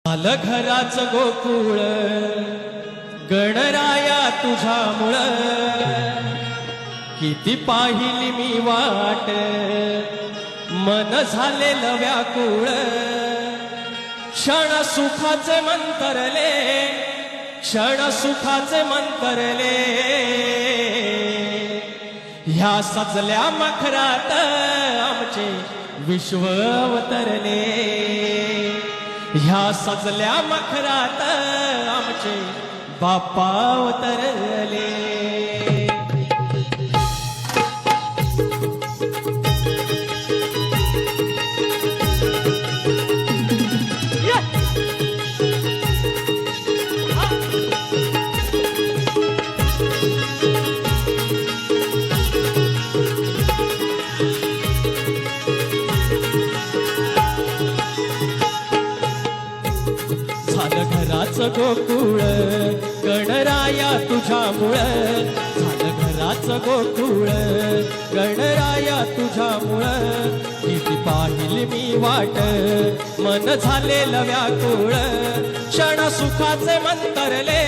आलं घराचं गोकुळ गणराया तुझ्यामुळं, किती पाहिली मी वाट मन झालेलं व्याकुळ. क्षण सुखाचे मंतरले, क्षण सुखाचे मंतरले, ह्या सजल्या मखरात आमचे विश्व अवतरले. ह्या सजल्या मखरात आमचे बाप्पा अवतरले. झालं घराचं गोकुळ गणराया तुझ्यामुळं, झालं घराचं गोकुळ गणराया तुझ्यामुळं. किती पाहिली मी वाट मन झालेलं व्याकुळ. क्षण सुखाचे मंतरले,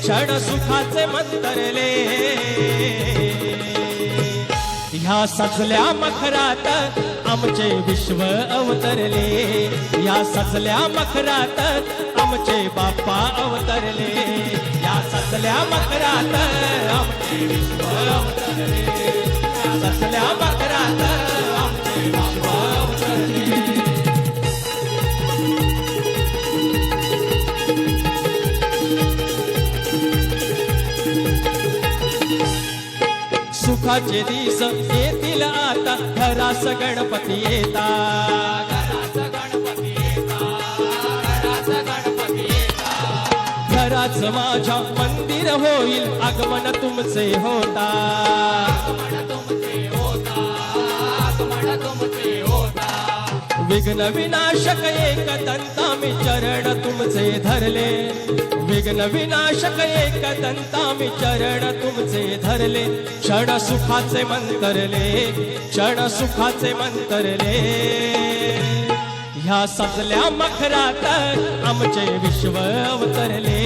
क्षण सुखाचे मंतरले, ह्या सजल्या मखरात आमचे विश्व अवतरले. या सजल्या मखरात आमचे बाप्पा अवतरले. या सजल्या मखरात आमचे विश्व अवतरले. या सजल्या मखरात आमचे बाप्पा अवतरले. सुखाचे दिस येतील आता, घरास गणपती येता, घरास गणपती येता, घरास गणपती येता. घराच माझ्या मंदिर होईल आगमन तुमचे होता, आगमन तुमचे होता, आगमन तुमचे होता. विघ्न विनाशक एक दंता मी चरण तुमचे धरले. विघ्न विनाशक एक दंता मी चरण तुमचे धरले. क्षण सुखाचे मंतरले, क्षण सुखाचे मंतरले, ह्या सजल्या मखरात आमचे विश्व अवतरले.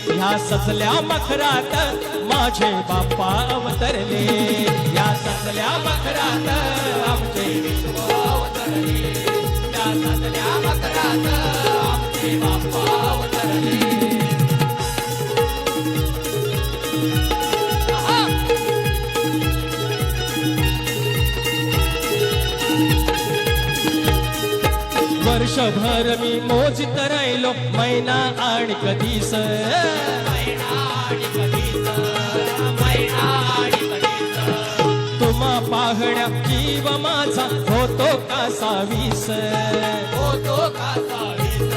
ह्या सजल्या मखरात माझे बाप्पा अवतरले. या सजल्या मखरात आमचे विश्व अवतरले. या सजल्या मखरात आमचे बाप्पा अवतरले. वर्षभर मी मोजित राहिलो मैना आणि कधीस, तुम्हा पाहण्या जीव माझा होतो का सावीस, होतो का सावीस,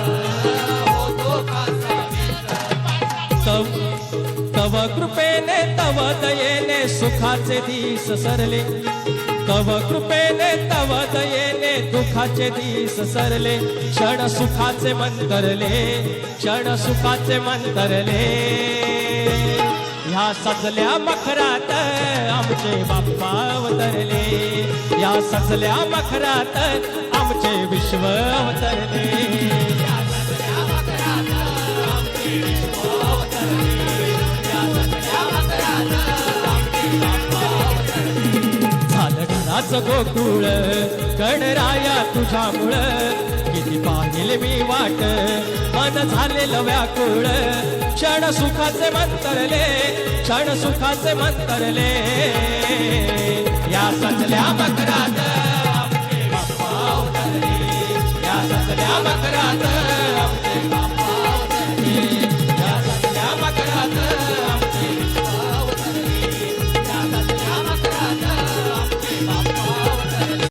होतो का सावीस. तव कृपेने तव दयेने सुखाचे दिस सरले. तव कृपेने तव दयेने दुखाचे दिस सरले. क्षण सुखाचे मंतरले, क्षण सुखाचे मंतरले, ह्या सजल्या मखरात आमचे बाप्पा अवतरले. या सजल्या मखरात आमचे विश्व अवतरले. या सजल्या मखरात आमचे विश्व अवतरले. या सजल्या मखरात आमचे बाप्पा अवतरले. झालं घराचं गोकुळ गणराया तुझ्यामुळं, किती पाहिले मी वाट मन झालेलं व्याकुळ. क्षण सुखाचे मंतरले, क्षण सुखाचे मंतरले, या सजल्या मखरात आमचे बाप्पा अवतरले. या सजल्या मखरात